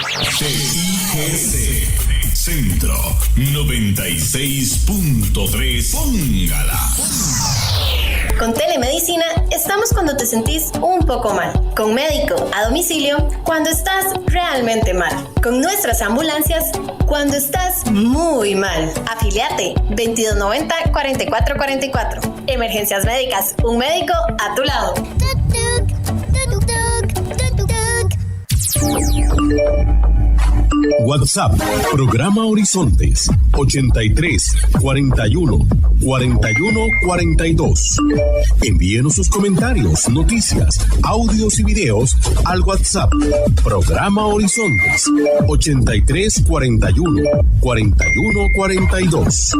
TIGC Centro 96.3. Póngala. Con Telemedicina estamos cuando te sentís un poco mal. Con médico a domicilio cuando estás realmente mal. Con nuestras ambulancias cuando estás muy mal. Afiliate 2290-4444. Emergencias médicas. Un médico a tu lado. WhatsApp, programa Horizontes, 83 41 41 42. Envíenos sus comentarios, noticias, audios y videos al WhatsApp, programa Horizontes, 83 41 41 42.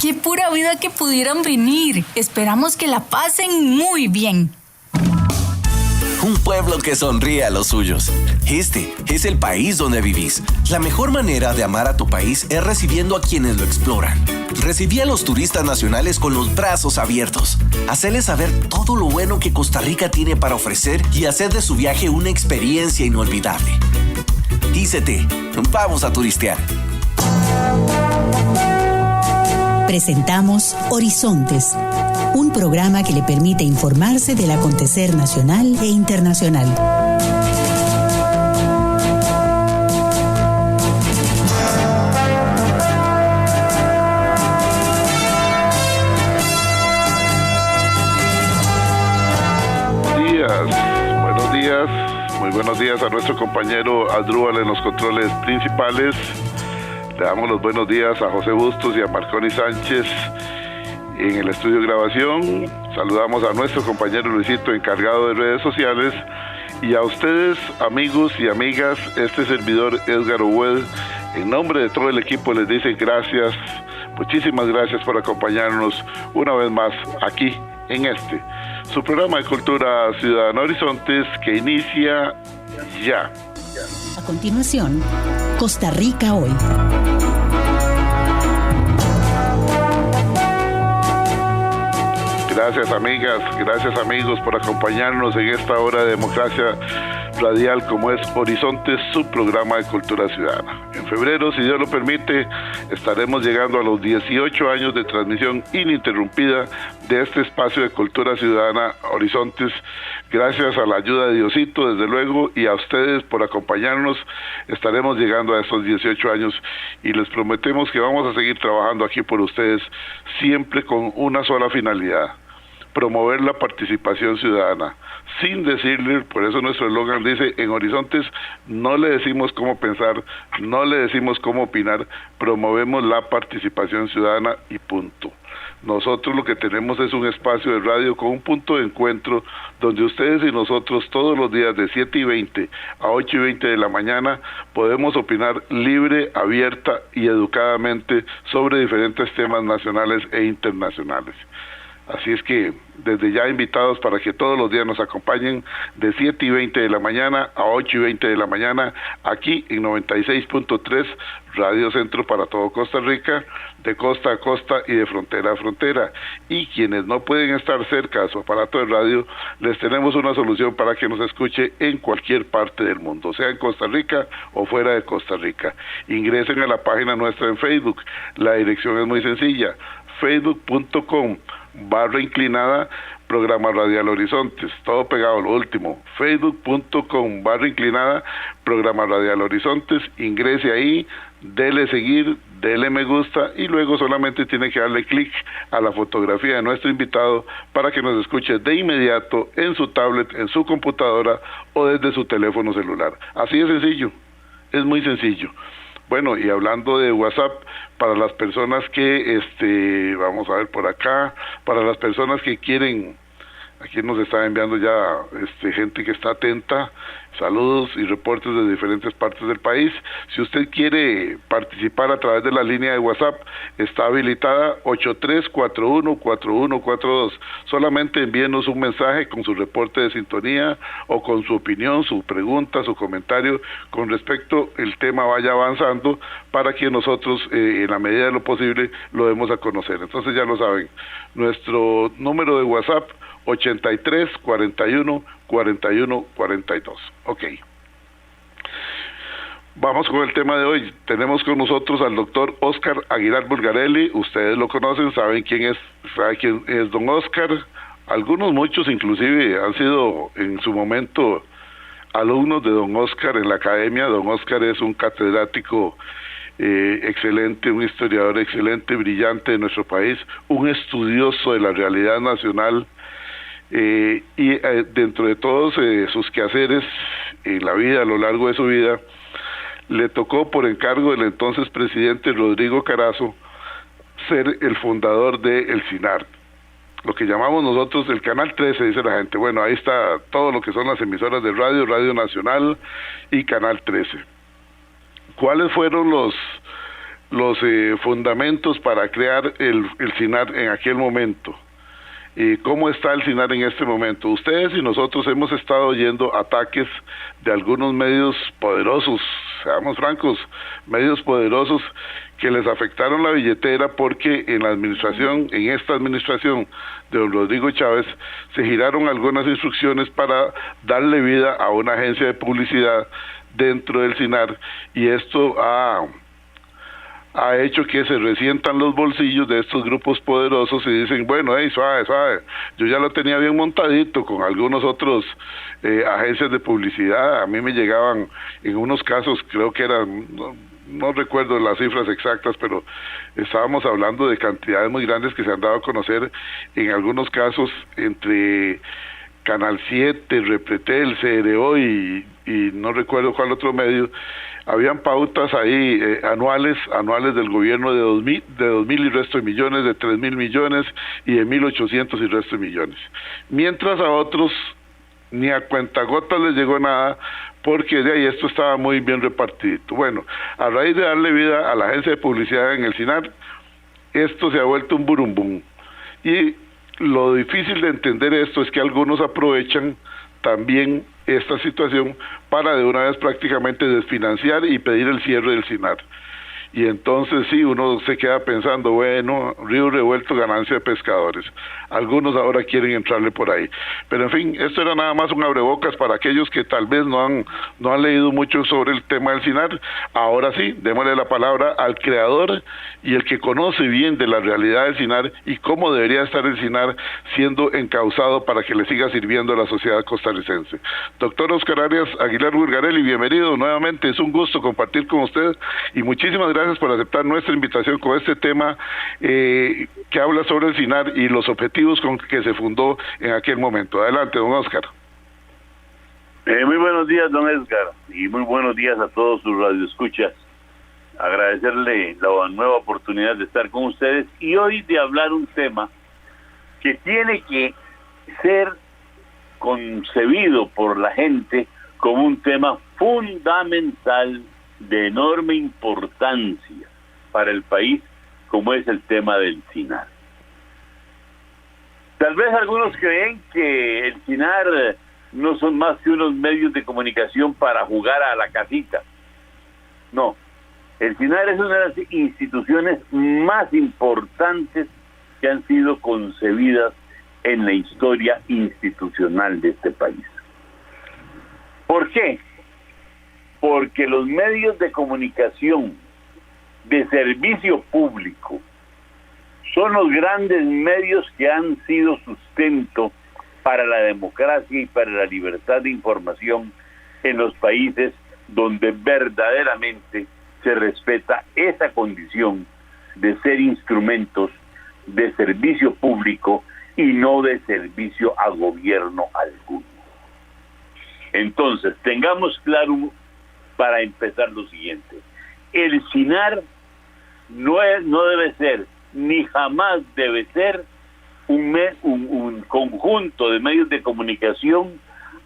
¡Qué pura vida que pudieran venir! Esperamos que la pasen muy bien. Un pueblo que sonríe a los suyos. Este es el país donde vivís. La mejor manera de amar a tu país es recibiendo a quienes lo exploran. Recibí a los turistas nacionales con los brazos abiertos. Hacerles saber todo lo bueno que Costa Rica tiene para ofrecer y hacer de su viaje una experiencia inolvidable. ICT, vamos a turistear. Presentamos Horizontes, un programa que le permite informarse del acontecer nacional e internacional. Muy buenos días a nuestro compañero Adrúbal en los controles principales. Le damos los buenos días a José Bustos y a Marconi Sánchez en el estudio de grabación. Saludamos a nuestro compañero Luisito, encargado de redes sociales. Y a ustedes, amigos y amigas, este servidor Edgar Owed, en nombre de todo el equipo les dice gracias, muchísimas gracias por acompañarnos una vez más aquí en su programa de Cultura Ciudadana Horizontes, que inicia ya. A continuación, Costa Rica Hoy. Gracias amigas, gracias amigos por acompañarnos en esta hora de democracia radial como es Horizontes, su programa de cultura ciudadana. En febrero, si Dios lo permite, estaremos llegando a los 18 años de transmisión ininterrumpida de este espacio de cultura ciudadana Horizontes. Gracias a la ayuda de Diosito, desde luego, y a ustedes por acompañarnos, estaremos llegando a esos 18 años y les prometemos que vamos a seguir trabajando aquí por ustedes, siempre con una sola finalidad: promover la participación ciudadana, sin decirle, por eso nuestro eslogan dice, en Horizontes no le decimos cómo pensar, no le decimos cómo opinar, promovemos la participación ciudadana y punto. Nosotros lo que tenemos es un espacio de radio con un punto de encuentro donde ustedes y nosotros todos los días de 7:20 a 8:20 de la mañana podemos opinar libre, abierta y educadamente sobre diferentes temas nacionales e internacionales. Así es que desde ya invitados para que todos los días nos acompañen de 7:20 de la mañana a 8:20 de la mañana aquí en 96.3 Radio Centro para todo Costa Rica, de costa a costa y de frontera a frontera. Y quienes no pueden estar cerca de su aparato de radio, les tenemos una solución para que nos escuche en cualquier parte del mundo, sea en Costa Rica o fuera de Costa Rica. Ingresen a la página nuestra en Facebook. La dirección es muy sencilla: facebook.com/inclinada Programa Radial Horizontes, todo pegado lo último, facebook.com/inclinada Programa Radial Horizontes. Ingrese ahí, dele seguir, dele me gusta y luego solamente tiene que darle clic a la fotografía de nuestro invitado para que nos escuche de inmediato en su tablet, en su computadora o desde su teléfono celular. Así de sencillo, es muy sencillo. Bueno, y hablando de WhatsApp, para las personas que, vamos a ver por acá, para las personas que quieren, aquí nos está enviando ya gente que está atenta, saludos y reportes de diferentes partes del país. Si usted quiere participar a través de la línea de WhatsApp, está habilitada 83414142. Solamente envíenos un mensaje con su reporte de sintonía o con su opinión, su pregunta, su comentario con respecto el tema vaya avanzando para que nosotros en la medida de lo posible lo demos a conocer. Entonces ya lo saben, nuestro número de WhatsApp 83 41 41 42. Ok. Vamos con el tema de hoy. Tenemos con nosotros al doctor Óscar Aguilar Bulgarelli. Ustedes lo conocen, saben quién es don Óscar. Algunos, muchos inclusive, han sido en su momento alumnos de don Óscar en la academia. Don Óscar es un catedrático excelente, un historiador excelente, brillante de nuestro país, un estudioso de la realidad nacional, y dentro de todos sus quehaceres en la vida, a lo largo de su vida, le tocó por encargo del entonces presidente Rodrigo Carazo ser el fundador del CINAR, lo que llamamos nosotros el Canal 13, dice la gente. Bueno, ahí está todo lo que son las emisoras de radio, Radio Nacional y Canal 13. ¿Cuáles fueron los fundamentos para crear el CINAR en aquel momento? ¿Cómo está el CINAR en este momento? Ustedes y nosotros hemos estado oyendo ataques de algunos medios poderosos, seamos francos, medios poderosos que les afectaron la billetera porque en esta administración de don Rodrigo Chávez, se giraron algunas instrucciones para darle vida a una agencia de publicidad dentro del CINAR, y esto ha hecho que se resientan los bolsillos de estos grupos poderosos y dicen, bueno, suave, yo ya lo tenía bien montadito con algunos otros agencias de publicidad. A mí me llegaban en unos casos, creo que eran, no recuerdo las cifras exactas, pero estábamos hablando de cantidades muy grandes que se han dado a conocer, en algunos casos entre Canal 7, Repretel, CRO y no recuerdo cuál otro medio. Habían pautas ahí anuales del gobierno de 2.000 y resto de millones, de 3.000 millones y de 1.800 y resto de millones. Mientras a otros ni a cuentagotas les llegó nada, porque de ahí esto estaba muy bien repartido. Bueno, a raíz de darle vida a la agencia de publicidad en el CINAR, esto se ha vuelto un burumbum. Y lo difícil de entender esto es que algunos aprovechan también esta situación para de una vez prácticamente desfinanciar y pedir el cierre del CINAR. Y entonces sí, uno se queda pensando, bueno, río revuelto, ganancia de pescadores. Algunos ahora quieren entrarle por ahí. Pero en fin, esto era nada más un abrebocas para aquellos que tal vez no han leído mucho sobre el tema del CINAR. Ahora sí, démosle la palabra al creador y el que conoce bien de la realidad del CINAR y cómo debería estar el CINAR siendo encauzado para que le siga sirviendo a la sociedad costarricense. Doctor Óscar Arias Aguilar Bulgarelli, bienvenido nuevamente. Es un gusto compartir con usted y muchísimas gracias por aceptar nuestra invitación con este tema que habla sobre el CINAR y los objetivos con que se fundó en aquel momento. Adelante, don Óscar. Muy buenos días, don Edgar, y muy buenos días a todos sus radioescuchas. Agradecerle la nueva oportunidad de estar con ustedes y hoy de hablar un tema que tiene que ser concebido por la gente como un tema fundamental de enorme importancia para el país, como es el tema del CINAR. Tal vez algunos creen que el CINAR no son más que unos medios de comunicación para jugar a la casita. No, el CINAR es una de las instituciones más importantes que han sido concebidas en la historia institucional de este país. ¿Por qué? Porque los medios de comunicación de servicio público son los grandes medios que han sido sustento para la democracia y para la libertad de información en los países donde verdaderamente se respeta esa condición de ser instrumentos de servicio público y no de servicio a gobierno alguno. Entonces, tengamos claro para empezar lo siguiente: el CINAR no debe ser, ni jamás debe ser un conjunto de medios de comunicación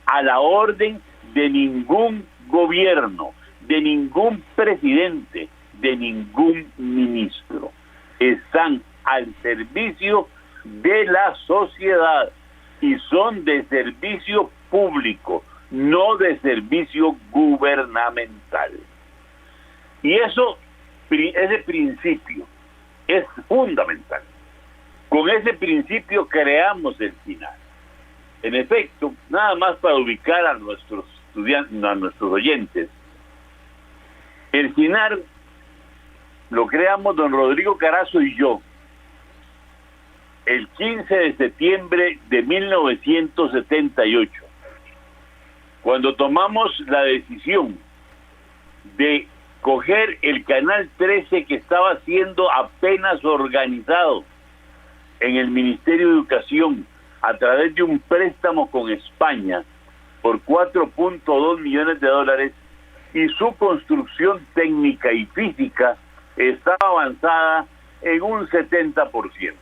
a la orden de ningún gobierno, de ningún presidente, de ningún ministro. Están al servicio de la sociedad y son de servicio público, no de servicio gubernamental. Y ese principio es fundamental. Con ese principio creamos el CINAR. En efecto, nada más para ubicar a nuestros estudiantes, a nuestros oyentes, el CINAR lo creamos don Rodrigo Carazo y yo el 15 de septiembre de 1978, cuando tomamos la decisión de coger el Canal 13 que estaba siendo apenas organizado en el Ministerio de Educación a través de un préstamo con España por $4.2 millones y su construcción técnica y física estaba avanzada en un 70%,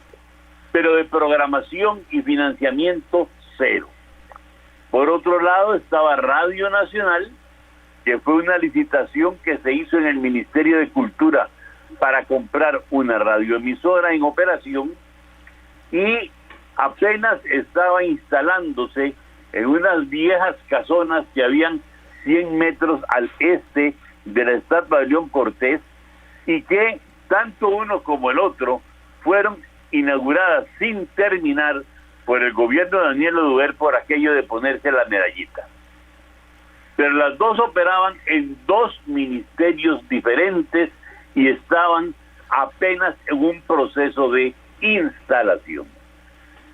pero de programación y financiamiento cero. Por otro lado estaba Radio Nacional, que fue una licitación que se hizo en el Ministerio de Cultura para comprar una radioemisora en operación, y apenas estaba instalándose en unas viejas casonas que habían 100 metros al este de la Estatua de León Cortés, y que tanto uno como el otro fueron inauguradas sin terminar por el gobierno de Daniel Oduber por aquello de ponerse la medallita. Pero las dos operaban en dos ministerios diferentes y estaban apenas en un proceso de instalación.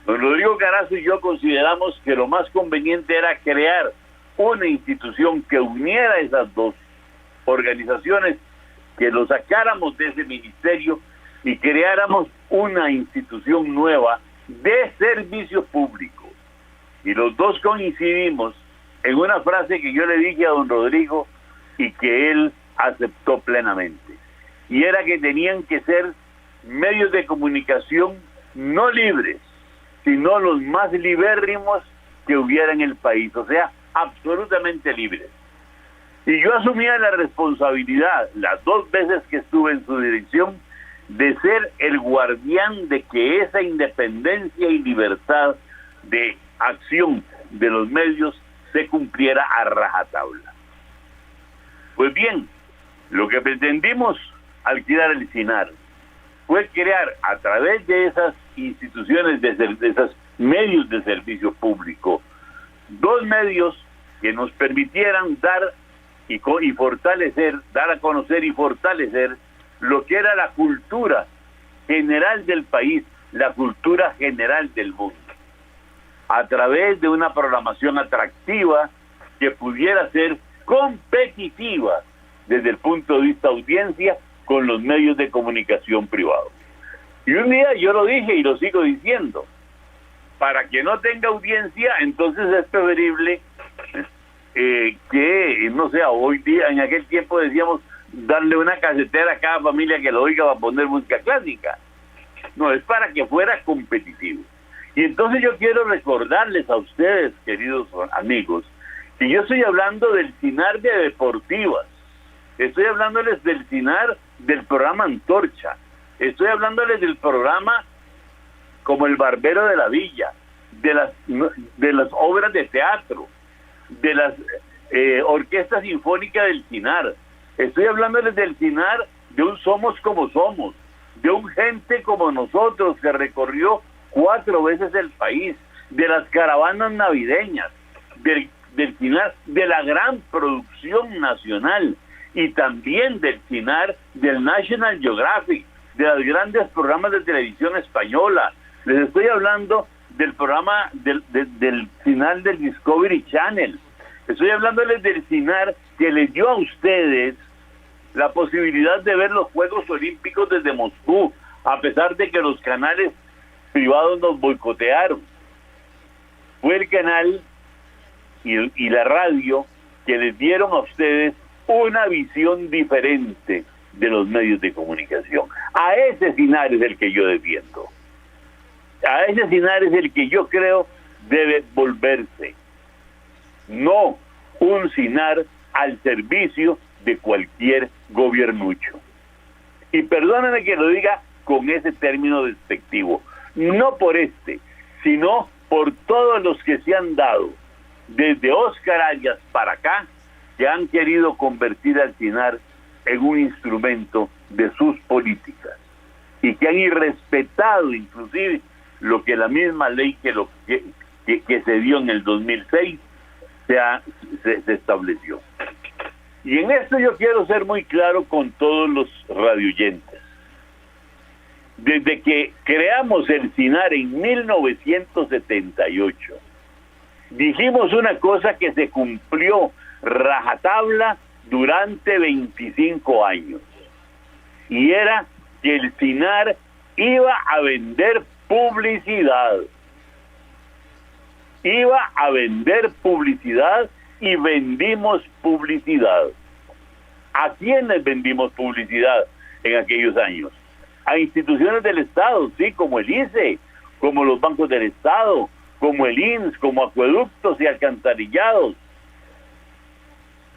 Don Rodrigo Carazo y yo consideramos que lo más conveniente era crear una institución que uniera esas dos organizaciones, que lo sacáramos de ese ministerio y creáramos una institución nueva de servicio público. Y los dos coincidimos en una frase que yo le dije a don Rodrigo y que él aceptó plenamente, y era que tenían que ser medios de comunicación no libres, sino los más libérrimos que hubiera en el país, o sea, absolutamente libres. Y yo asumía la responsabilidad, las dos veces que estuve en su dirección, de ser el guardián de que esa independencia y libertad de acción de los medios se cumpliera a rajatabla. Pues bien, lo que pretendimos al crear el CINAR fue crear a través de esas instituciones, de esos medios de servicio público, dos medios que nos permitieran dar y fortalecer, dar a conocer y fortalecer lo que era la cultura general del país, la cultura general del mundo, a través de una programación atractiva que pudiera ser competitiva desde el punto de vista audiencia con los medios de comunicación privados. Y un día yo lo dije y lo sigo diciendo, para que no tenga audiencia, entonces es preferible que, no sé, hoy día, en aquel tiempo decíamos, darle una casetera a cada familia que lo oiga para poner música clásica. No, es para que fuera competitivo. Y entonces yo quiero recordarles a ustedes, queridos amigos, que yo estoy hablando del CINAR de deportivas, estoy hablándoles del CINAR del programa Antorcha, estoy hablándoles del programa como El Barbero de la Villa, de las obras de teatro, de las orquestas sinfónicas del CINAR. Estoy hablándoles del CINAR de un Somos como Somos, de un Gente como Nosotros que recorrió 4 veces el país, de las caravanas navideñas, del CINAR de la gran producción nacional, y también del CINAR del National Geographic, de los grandes programas de televisión española. Les estoy hablando del programa del CINAR del Discovery Channel. Estoy hablándoles del CINAR que les dio a ustedes la posibilidad de ver los Juegos Olímpicos desde Moscú, a pesar de que los canales privados nos boicotearon. Fue el canal y la radio que les dieron a ustedes una visión diferente de los medios de comunicación. A ese CINAR es el que yo defiendo. A ese CINAR es el que yo creo debe volverse. No un CINAR al servicio de cualquier gobiernucho. Y perdónenme que lo diga con ese término despectivo. No por sino por todos los que se han dado, desde Óscar Arias para acá, que han querido convertir al CINAR en un instrumento de sus políticas y que han irrespetado inclusive lo que la misma ley que se dio en el 2006 se estableció. Y en esto yo quiero ser muy claro con todos los radioyentes. Desde que creamos el SINAR en 1978, dijimos una cosa que se cumplió rajatabla durante 25 años. Y era que el SINAR iba a vender publicidad. Iba a vender publicidad y vendimos publicidad. ¿A quiénes vendimos publicidad en aquellos años? A instituciones del Estado, sí, como el ICE, como los bancos del Estado, como el INS, como acueductos y alcantarillados.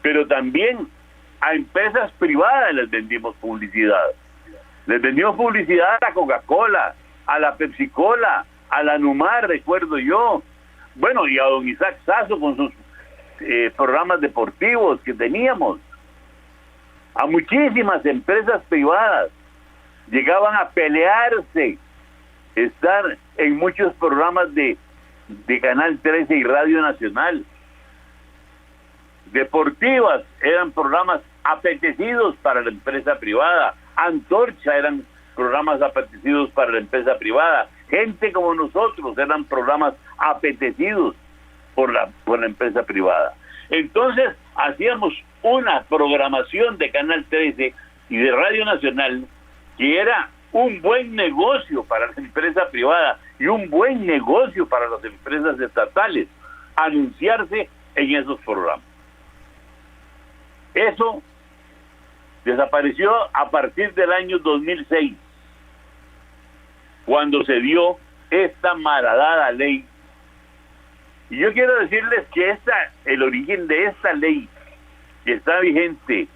Pero también a empresas privadas les vendimos publicidad. Les vendimos publicidad a la Coca-Cola, a la Pepsi-Cola, a la Numar, recuerdo yo. Bueno, y a don Isaac Sasso con sus programas deportivos que teníamos. A muchísimas empresas privadas llegaban a pelearse, estar en muchos programas de Canal 13 y Radio Nacional. Deportivas eran programas apetecidos para la empresa privada. Antorcha eran programas apetecidos para la empresa privada. Gente como nosotros eran programas apetecidos por la empresa privada. Entonces hacíamos una programación de Canal 13 y de Radio Nacional que era un buen negocio para la empresa privada y un buen negocio para las empresas estatales anunciarse en esos programas. Eso desapareció a partir del año 2006, cuando se dio esta malhadada ley. Y yo quiero decirles que el origen de esta ley que está vigente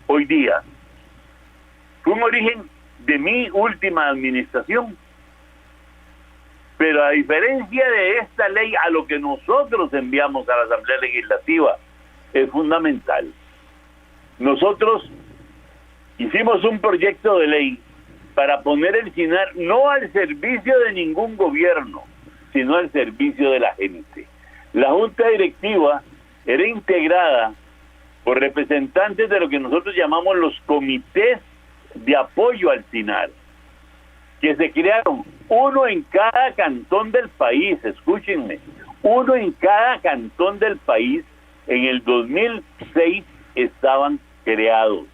hoy día fue un origen de mi última administración. Pero a diferencia de esta ley, a lo que nosotros enviamos a la Asamblea Legislativa es fundamental. Nosotros hicimos un proyecto de ley para poner el SINAR no al servicio de ningún gobierno, sino al servicio de la gente. La Junta Directiva era integrada por representantes de lo que nosotros llamamos los comités de apoyo al SINAR, que se crearon uno en cada cantón del país, escúchenme, uno en cada cantón del país. En el 2006 estaban creados.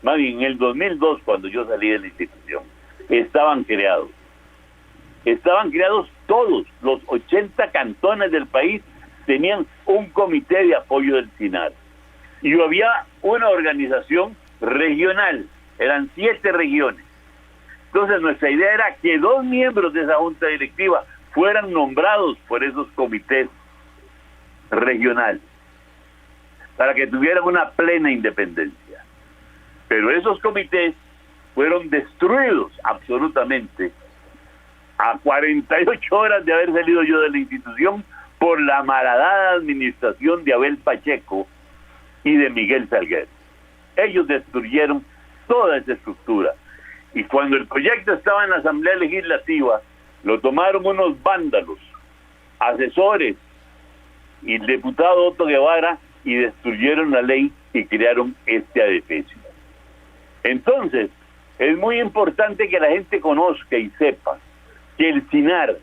Más bien, en el 2002, cuando yo salí de la institución, estaban creados. Estaban creados todos, los 80 cantones del país tenían un comité de apoyo del SINAR. Y había una organización regional, eran 7 regiones. Entonces nuestra idea era que 2 miembros de esa junta directiva fueran nombrados por esos comités regionales, para que tuvieran una plena independencia. Pero esos comités fueron destruidos absolutamente a 48 horas de haber salido yo de la institución por la malhadada administración de Abel Pacheco y de Miguel Salguero. Ellos destruyeron toda esa estructura. Y cuando el proyecto estaba en la Asamblea Legislativa, lo tomaron unos vándalos, asesores, y el diputado Otto Guevara, y destruyeron la ley y crearon este adefesio. Entonces, es muy importante que la gente conozca y sepa que el SINAR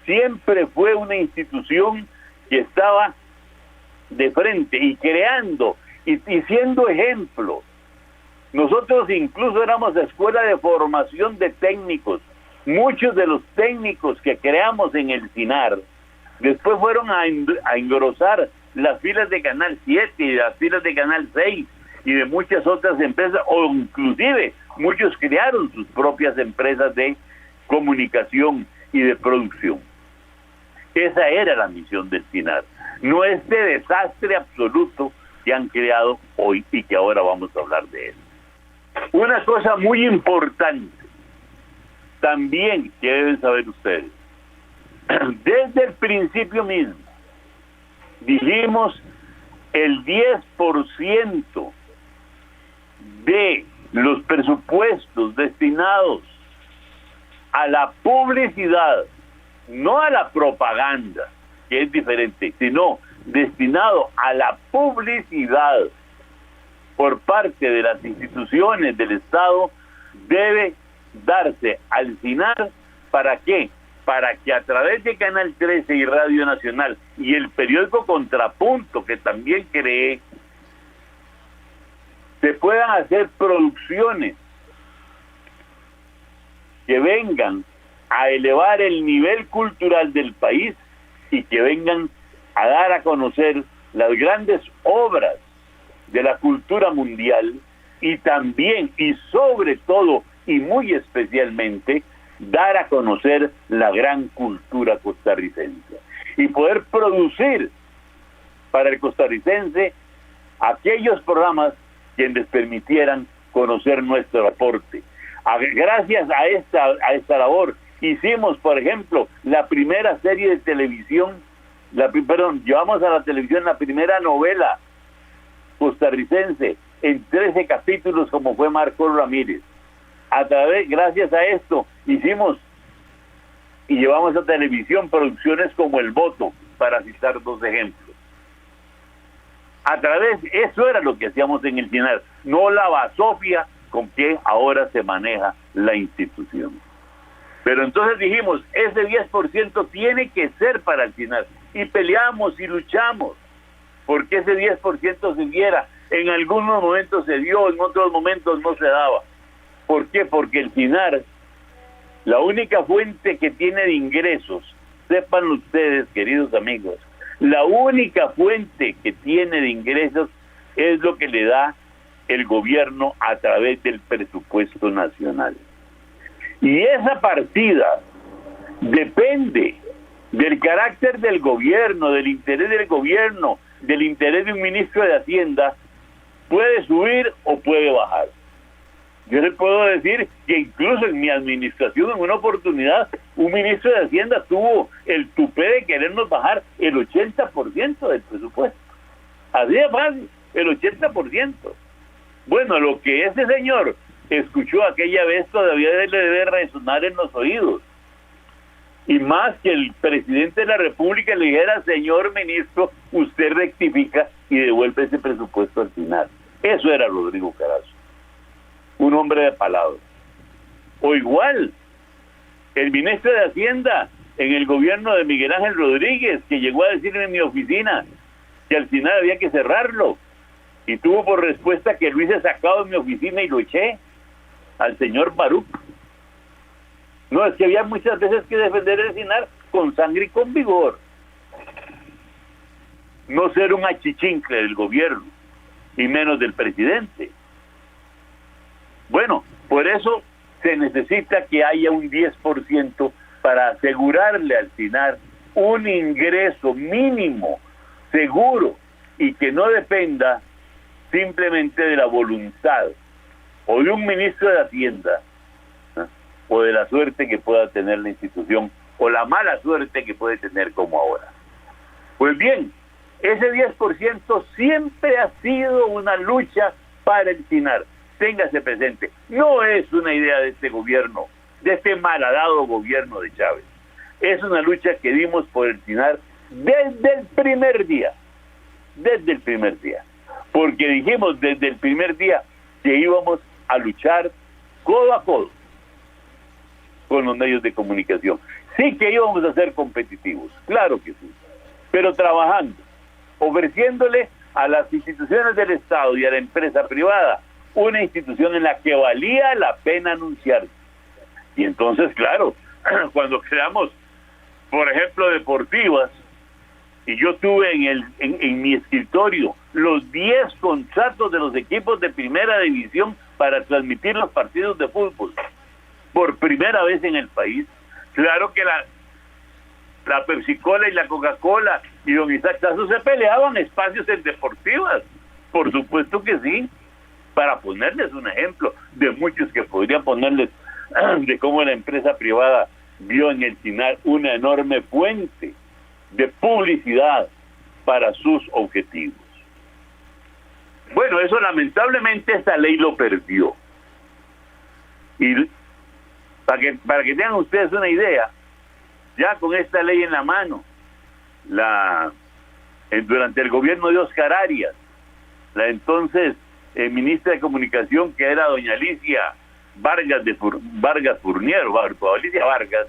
siempre fue una institución que estaba de frente y creando y siendo ejemplo. Nosotros incluso éramos escuela de formación de técnicos. Muchos de los técnicos que creamos en el SINAR después fueron a engrosar las filas de Canal 7 y las filas de Canal 6 y de muchas otras empresas, o inclusive muchos crearon sus propias empresas de comunicación y de producción. Esa era la misión del SINAR, no este desastre absoluto que han creado hoy y que ahora vamos a hablar de él. Una cosa muy importante también que deben saber ustedes: desde el principio mismo dijimos el 10% de los presupuestos destinados a la publicidad no a la propaganda, que es diferente, sino destinado a la publicidad por parte de las instituciones del Estado, debe darse al CINAR. ¿Para qué? Para que a través de Canal 13 y Radio Nacional y el periódico Contrapunto, que también creé, se puedan hacer producciones que vengan a elevar el nivel cultural del país y que vengan a dar a conocer las grandes obras de la cultura mundial, y también y sobre todo y muy especialmente dar a conocer la gran cultura costarricense y poder producir para el costarricense aquellos programas que les permitieran conocer nuestro aporte. Gracias a esta labor hicimos, por ejemplo, la primera serie de televisión, llevamos a la televisión la primera novela costarricense en 13 capítulos, como fue Marco Ramírez. Gracias a esto hicimos y llevamos a televisión producciones como El Voto, para citar dos ejemplos. Eso era lo que hacíamos en el CINAR, no la basofia con que ahora se maneja la institución. Pero entonces dijimos, ese 10% tiene que ser para el CINAR, y peleamos y luchamos porque ese 10% se diera. En algunos momentos se dio, en otros momentos no se daba. ¿Por qué? Porque el CINAR, la única fuente que tiene de ingresos, sepan ustedes, queridos amigos, la única fuente que tiene de ingresos es lo que le da el gobierno a través del presupuesto nacional. Y esa partida depende del carácter del gobierno, del interés del gobierno, del interés de un ministro de Hacienda. Puede subir o puede bajar. Yo le puedo decir que incluso en mi administración, en una oportunidad, un ministro de Hacienda tuvo el tupé de querernos bajar el 80% del presupuesto. Así de fácil, el 80%. Bueno, lo que ese señor escuchó aquella vez todavía le debe resonar en los oídos. Y más que el presidente de la República le dijera: señor ministro, usted rectifica y devuelve ese presupuesto al final. Eso era Rodrigo Carazo, un hombre de palabra. O igual, el ministro de Hacienda en el gobierno de Miguel Ángel Rodríguez, que llegó a decirme en mi oficina que al final había que cerrarlo, y tuvo por respuesta que lo hubiese sacado de mi oficina y lo eché al señor Baruch. No, es que había muchas veces que defender el CINAR con sangre y con vigor. No ser un achichincle del gobierno, y menos del presidente. Bueno, por eso se necesita que haya un 10% para asegurarle al CINAR un ingreso mínimo, seguro, y que no dependa simplemente de la voluntad o de un ministro de Hacienda, o de la suerte que pueda tener la institución, o la mala suerte que puede tener como ahora. Pues bien, ese 10% siempre ha sido una lucha para el CINAR. Téngase presente, no es una idea de este gobierno, de este malhadado gobierno de Chávez. Es una lucha que dimos por el CINAR desde el primer día. Porque dijimos desde el primer día que íbamos a luchar codo a codo con los medios de comunicación. Sí que íbamos a ser competitivos, claro que sí, pero trabajando, ofreciéndole a las instituciones del Estado y a la empresa privada una institución en la que valía la pena anunciarse. Y entonces, claro, cuando creamos, por ejemplo, deportivas, y yo tuve en mi escritorio los 10 contratos de los equipos de primera división para transmitir los partidos de fútbol, por primera vez en el país. Claro que la Pepsi-Cola y la Coca-Cola y don Isaac Tazo se peleaban espacios en deportivas, por supuesto que sí, para ponerles un ejemplo de muchos que podrían ponerles de cómo la empresa privada vio en el CINAR una enorme fuente de publicidad para sus objetivos. Bueno, eso lamentablemente esta ley lo perdió. Y para que tengan ustedes una idea, ya con esta ley en la mano, durante el gobierno de Óscar Arias, la entonces ministra de Comunicación, que era doña Alicia Vargas Fournier, Alicia Vargas,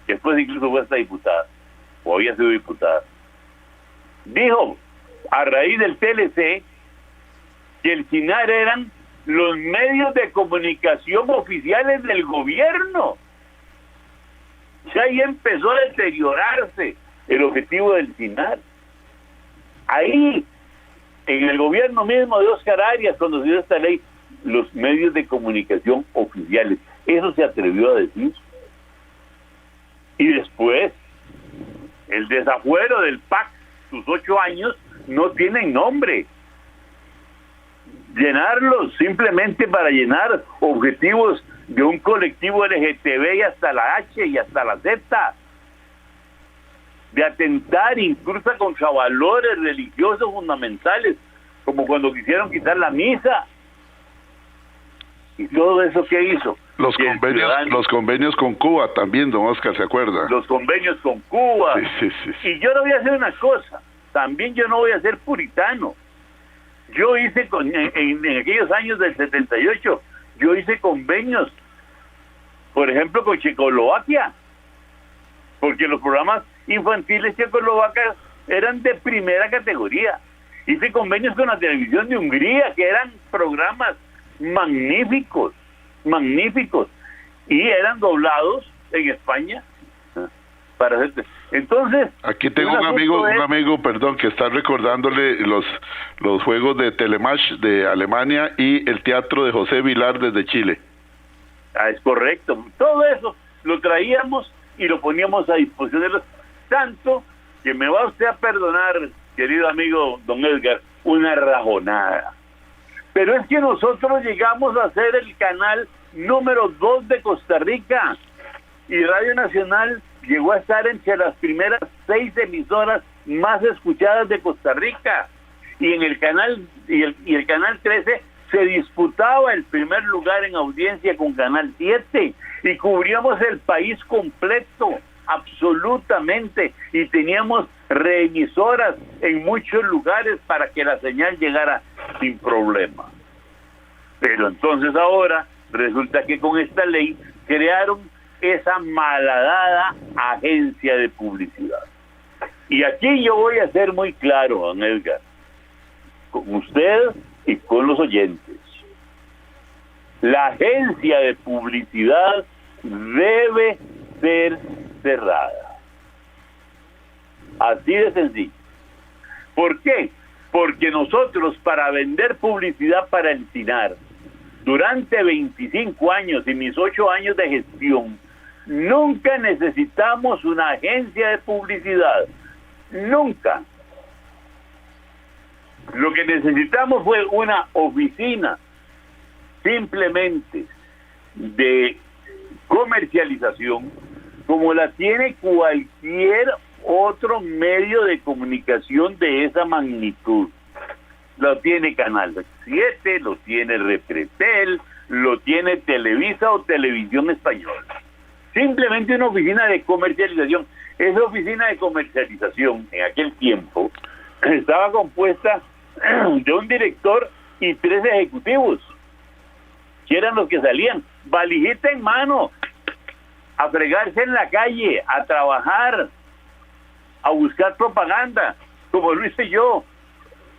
que después incluso fue hasta diputada, o había sido diputada, dijo, a raíz del TLC, que el CINAR eran los medios de comunicación oficiales del gobierno. Ya ahí empezó a deteriorarse el objetivo del CINAR. Ahí, en el gobierno mismo de Óscar Arias, cuando se dio esta ley, los medios de comunicación oficiales, eso se atrevió a decir. Y después, el desafuero del PAC, sus 8 años, no tienen nombre. Llenarlos simplemente para llenar objetivos de un colectivo LGTB y hasta la H y hasta la Z, de atentar incluso contra valores religiosos fundamentales, como cuando quisieron quitar la misa. ¿Y todo eso qué hizo? Los convenios con Cuba también, don Óscar, ¿se acuerda? Los convenios con Cuba. Sí. Y yo no voy a hacer una cosa, también yo no voy a ser puritano. Yo hice, en aquellos años del 78, yo hice convenios, por ejemplo, con Checoslovaquia, porque los programas infantiles checoslovacas eran de primera categoría. Hice convenios con la televisión de Hungría, que eran programas magníficos, y eran doblados en España para hacer. Entonces, aquí tengo un amigo, perdón, que está recordándole los juegos de Telematch de Alemania y el teatro de José Vilar desde Chile. Es correcto, todo eso lo traíamos y lo poníamos a disposición de los, tanto que me va usted a perdonar, querido amigo don Edgar, una rajonada. Pero es que nosotros llegamos a ser el canal número 2 de Costa Rica y Radio Nacional llegó a estar entre las primeras 6 emisoras más escuchadas de Costa Rica, y en el canal el canal 13 se disputaba el primer lugar en audiencia con Canal 7 y cubríamos el país completo, absolutamente, y teníamos reemisoras en muchos lugares para que la señal llegara sin problema. Pero entonces ahora resulta que con esta ley crearon esa malhadada agencia de publicidad. Y aquí yo voy a ser muy claro, don Edgar, con usted y con los oyentes. La agencia de publicidad debe ser cerrada. Así de sencillo. ¿Por qué? Porque nosotros, para vender publicidad para el CINAR, durante 25 años y mis 8 años de gestión, nunca necesitamos una agencia de publicidad. Nunca. Lo que necesitamos fue una oficina simplemente de comercialización, como la tiene cualquier otro medio de comunicación de esa magnitud. Lo tiene Canal 7, lo tiene Repretel, lo tiene Televisa o Televisión Española. Simplemente una oficina de comercialización. Esa oficina de comercialización en aquel tiempo estaba compuesta de un director y 3 ejecutivos, que eran los que salían, valijita en mano, a fregarse en la calle, a trabajar, a buscar propaganda, como lo hice yo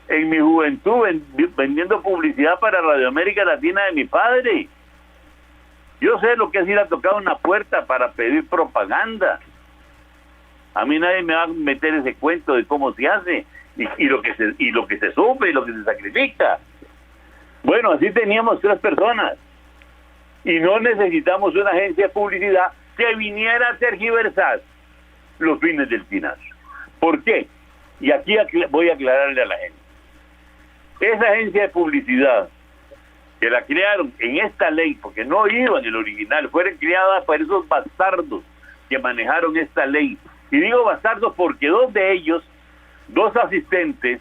en mi juventud, vendiendo publicidad para Radio América Latina de mi padre. Yo sé lo que es ir a tocar una puerta para pedir propaganda. A mí nadie me va a meter ese cuento de cómo se hace y lo que se sufre y lo que se sacrifica. Bueno, así teníamos 3 personas y no necesitamos una agencia de publicidad que viniera a tergiversar los fines del CINAR. ¿Por qué? Y aquí voy a aclararle a la gente. Esa agencia de publicidad que la crearon en esta ley, porque no iba en el original, fueron creadas por esos bastardos que manejaron esta ley. Y digo bastardos porque 2 de ellos, 2 asistentes,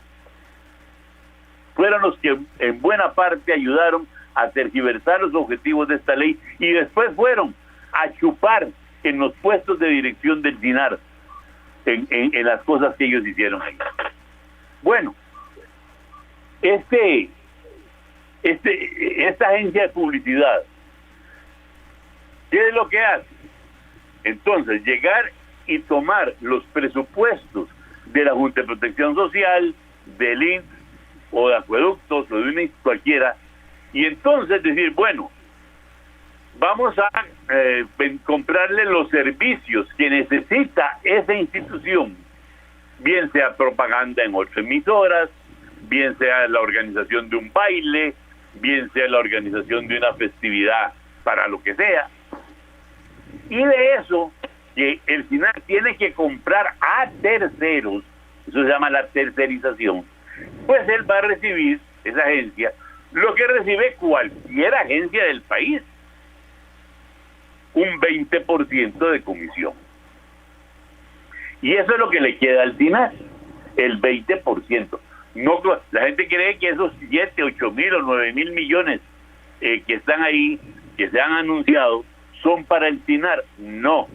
fueron los que en buena parte ayudaron a tergiversar los objetivos de esta ley y después fueron a chupar en los puestos de dirección del SINAR, en las cosas que ellos hicieron ahí. Bueno, esta agencia de publicidad, ¿qué es lo que hace? Entonces, llegar y tomar los presupuestos de la Junta de Protección Social, del INS, o de acueductos, o de una cualquiera, y entonces decir, bueno, vamos a comprarle los servicios que necesita esa institución, bien sea propaganda en 8 emisoras, bien sea la organización de un baile, bien sea la organización de una festividad para lo que sea. Y de eso, que el SINAR tiene que comprar a terceros, eso se llama la tercerización, pues él va a recibir, esa agencia, lo que recibe cualquier agencia del país, un 20% de comisión. Y eso es lo que le queda al SINAR, el 20%. No, la gente cree que esos 7, 8 mil o 9 mil millones que están ahí, que se han anunciado, son para el SINAR. No,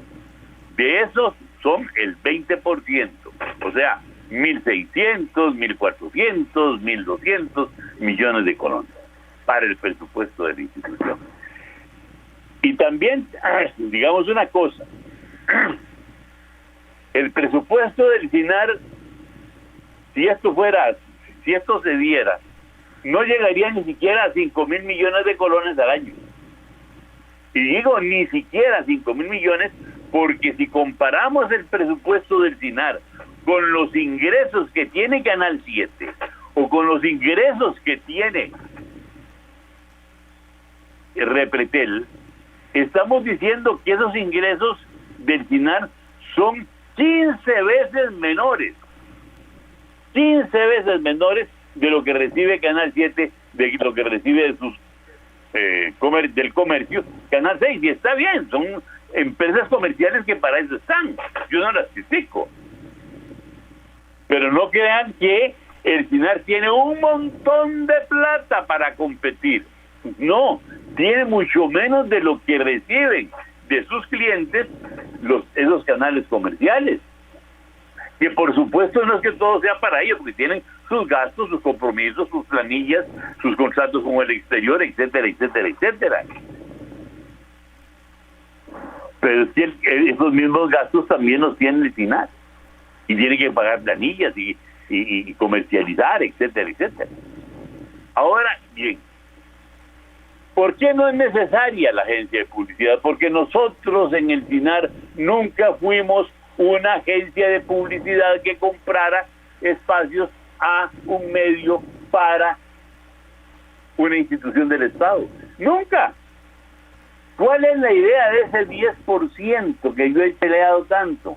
de esos son el 20%, o sea, 1.600, 1.400, 1.200 millones de colones para el presupuesto de la institución. Y también, digamos una cosa, el presupuesto del SINAR, si esto se diera, no llegaría ni siquiera a 5.000 millones de colones al año. Y digo ni siquiera 5.000 millones, porque si comparamos el presupuesto del SINAR con los ingresos que tiene Canal 7 o con los ingresos que tiene Repretel, estamos diciendo que esos ingresos del SINAR son 15 veces menores. 15 veces menores de lo que recibe Canal 7, de lo que recibe de sus del comercio, Canal 6, y está bien, son empresas comerciales que para eso están, yo no las critico, pero no crean que el SINAR tiene un montón de plata para competir. No, tiene mucho menos de lo que reciben de sus clientes esos canales comerciales, que por supuesto no es que todo sea para ellos, porque tienen sus gastos, sus compromisos, sus planillas, sus contratos con el exterior, etcétera, etcétera, etcétera. Pero es que esos mismos gastos también los tiene el SINAR, y tiene que pagar planillas y comercializar, etcétera, etcétera. Ahora, bien, ¿por qué no es necesaria la agencia de publicidad? Porque nosotros en el SINAR nunca fuimos una agencia de publicidad que comprara espacios a un medio para una institución del Estado. ¡Nunca! ¿Cuál es la idea de ese 10% que yo he peleado tanto?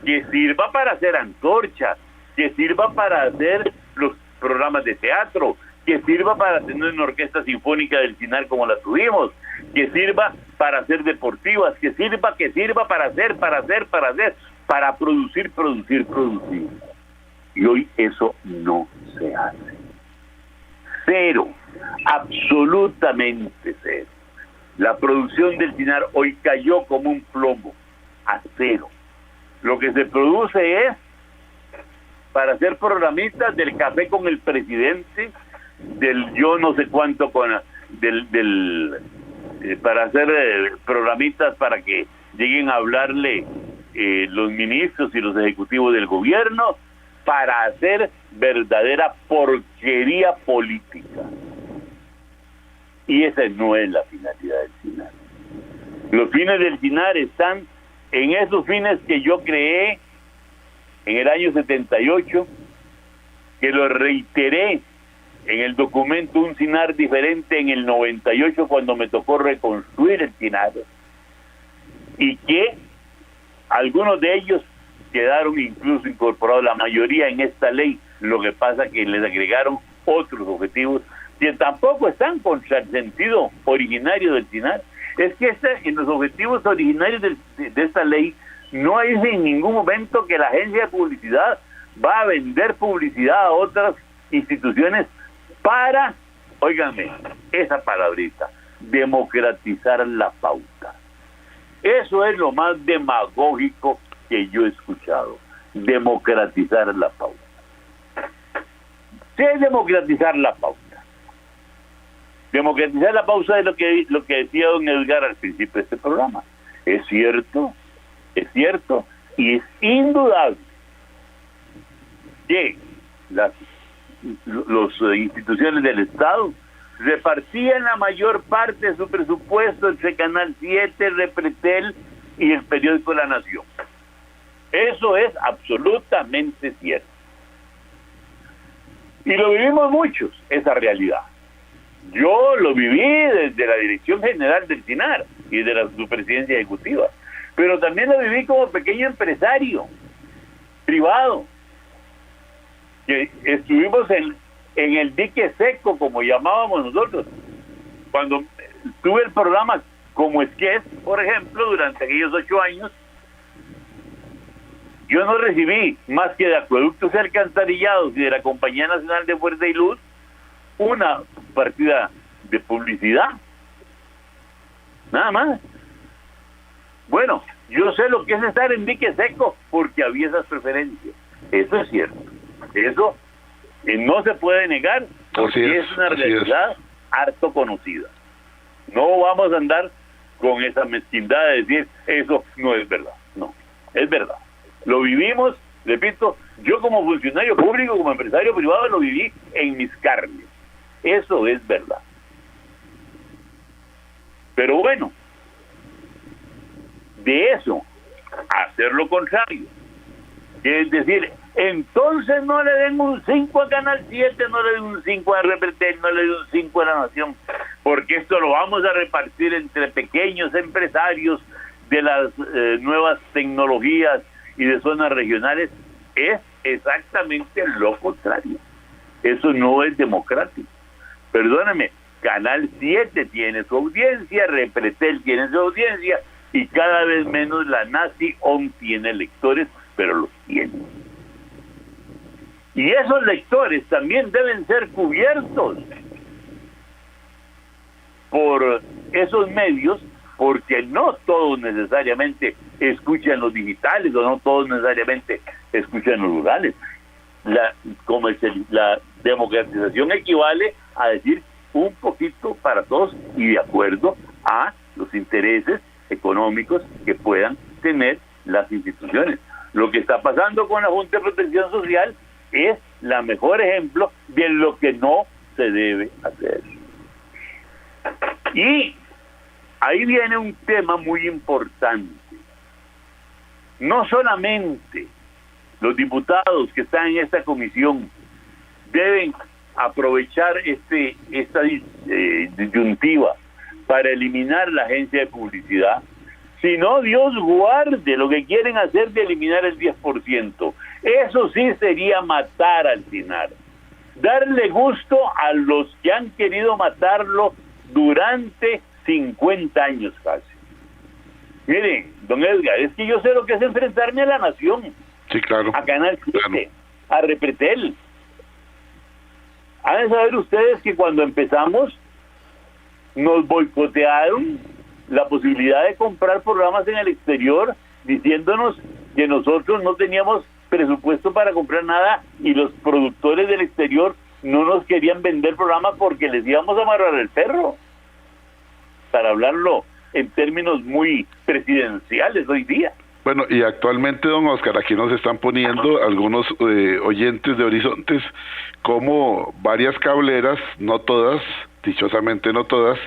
Que sirva para hacer antorchas, que sirva para hacer los programas de teatro, que sirva para tener una orquesta sinfónica del SINAR como la tuvimos, que sirva para hacer deportivas, que sirva para hacer, para producir. Y hoy eso no se hace. Cero, absolutamente cero. La producción del SINAR hoy cayó como un plomo, a cero. Lo que se produce es para hacer programitas del café con el presidente, del yo no sé cuánto para hacer programitas para que lleguen a hablarle los ministros y los ejecutivos del gobierno, para hacer verdadera porquería política. Y esa no es la finalidad del SINAR. Los fines del SINAR están en esos fines que yo creé en el año 78, que lo reiteré en el documento Un SINAR Diferente en el 98, cuando me tocó reconstruir el SINAR, y que algunos de ellos quedaron incluso incorporados, la mayoría en esta ley. Lo que pasa que les agregaron otros objetivos que tampoco están contra el sentido originario del SINAR. Es que en los objetivos originarios de esta ley no hay en ningún momento que la agencia de publicidad va a vender publicidad a otras instituciones para, óiganme, esa palabrita, democratizar la pauta. Eso es lo más demagógico que yo he escuchado. Democratizar la pauta. ¿Qué es democratizar la pauta? Democratizar la pauta es lo que decía don Edgar al principio de este programa. Es cierto, y es indudable que las instituciones del Estado repartían la mayor parte de su presupuesto entre Canal 7, Repretel y el periódico La Nación. Eso es absolutamente cierto. Y lo vivimos muchos, esa realidad. Yo lo viví desde la Dirección General del CINAR y de la Subpresidencia Ejecutiva, pero también lo viví como pequeño empresario privado, que estuvimos en el dique seco, como llamábamos nosotros. Cuando tuve el programa como Esqués, por ejemplo, durante aquellos 8 años, yo no recibí más que de Acueductos y Alcantarillados y de la Compañía Nacional de Fuerza y Luz una partida de publicidad, nada más. Bueno, yo sé lo que es estar en dique seco porque había esas preferencias. Eso es cierto. Eso no se puede negar porque es una realidad harto conocida. No vamos a andar con esa mezquindad de decir eso no es verdad. No, es verdad. Lo vivimos, repito, yo como funcionario público, como empresario privado, lo viví en mis carnes. Eso es verdad. Pero bueno, de eso a hacer lo contrario, es decir, entonces no le den un 5 a Canal 7, no le den un 5 a Repretel, no le den un 5 a La Nación, porque esto lo vamos a repartir entre pequeños empresarios de las nuevas tecnologías y de zonas regionales. Es exactamente lo contrario. Eso no es democrático. Perdóname, Canal 7 tiene su audiencia, Repretel tiene su audiencia y cada vez menos la Nación tiene lectores, pero los tiene. Y esos lectores también deben ser cubiertos por esos medios, porque no todos necesariamente escuchan los digitales o no todos necesariamente escuchan los rurales. La democratización equivale a decir un poquito para todos y de acuerdo a los intereses económicos que puedan tener las instituciones. Lo que está pasando con la Junta de Protección Social es la mejor ejemplo de lo que no se debe hacer. Y ahí viene un tema muy importante. No solamente los diputados que están en esta comisión deben aprovechar esta disyuntiva para eliminar la agencia de publicidad, sino Dios guarde lo que quieren hacer de eliminar el 10%. Eso sí sería matar al CINAR, darle gusto a los que han querido matarlo durante 50 años casi. Miren, don Edgar, es que yo sé lo que es enfrentarme a La Nación, sí, claro, a Canal 7, claro, a Repretel. Han de saber ustedes que cuando empezamos nos boicotearon la posibilidad de comprar programas en el exterior, diciéndonos que nosotros no teníamos presupuesto para comprar nada y los productores del exterior no nos querían vender programas porque les íbamos a amarrar el perro, para hablarlo en términos muy presidenciales hoy día. Bueno, y actualmente, don Oscar, aquí nos están poniendo algunos oyentes de Horizontes como varias cableras, no todas, dichosamente no todas,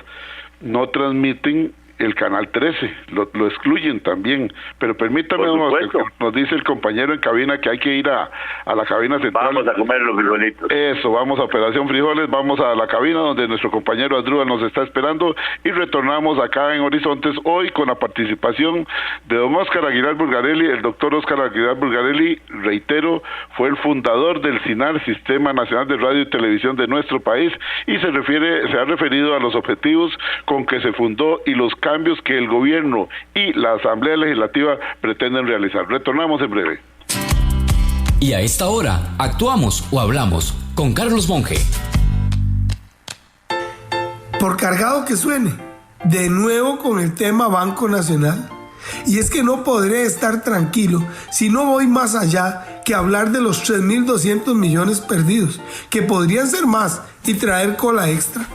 no transmiten el canal 13, lo excluyen también, pero permítame, don Oscar, nos dice el compañero en cabina que hay que ir a la cabina central. Vamos a comer los frijolitos. Eso, vamos a Operación Frijoles, vamos a la cabina donde nuestro compañero Asdrúbal nos está esperando y retornamos acá en Horizontes hoy con la participación de don Óscar Aguilar Bulgarelli. El doctor Óscar Aguilar Bulgarelli, reitero, fue el fundador del CINAR, Sistema Nacional de Radio y Televisión de nuestro país, y se ha referido a los objetivos con que se fundó y los cambios que el gobierno y la Asamblea Legislativa pretenden realizar. Retornamos en breve. Y a esta hora, actuamos o hablamos con Carlos Monge. Por cargado que suene, de nuevo con el tema Banco Nacional, Y es que no podré estar tranquilo si no voy más allá que hablar de los 3.200 millones perdidos, que podrían ser más y traer cola extra.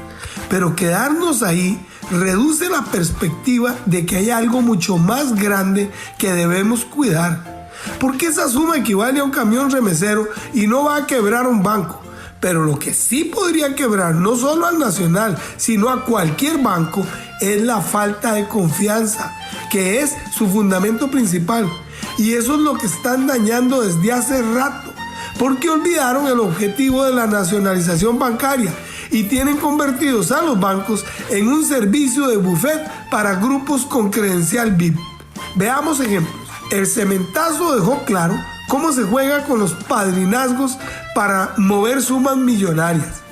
Pero quedarnos ahí reduce la perspectiva de que hay algo mucho más grande que debemos cuidar. Porque esa suma equivale a un camión remesero y no va a quebrar un banco. Pero lo que sí podría quebrar no solo al Nacional, sino a cualquier banco, es la falta de confianza, que es su fundamento principal. Y eso es lo que están dañando desde hace rato, porque olvidaron el objetivo de la nacionalización bancaria y tienen convertidos a los bancos en un servicio de buffet para grupos con credencial VIP. Veamos ejemplos. El cementazo dejó claro cómo se juega con los padrinazgos para mover sumas millonarias.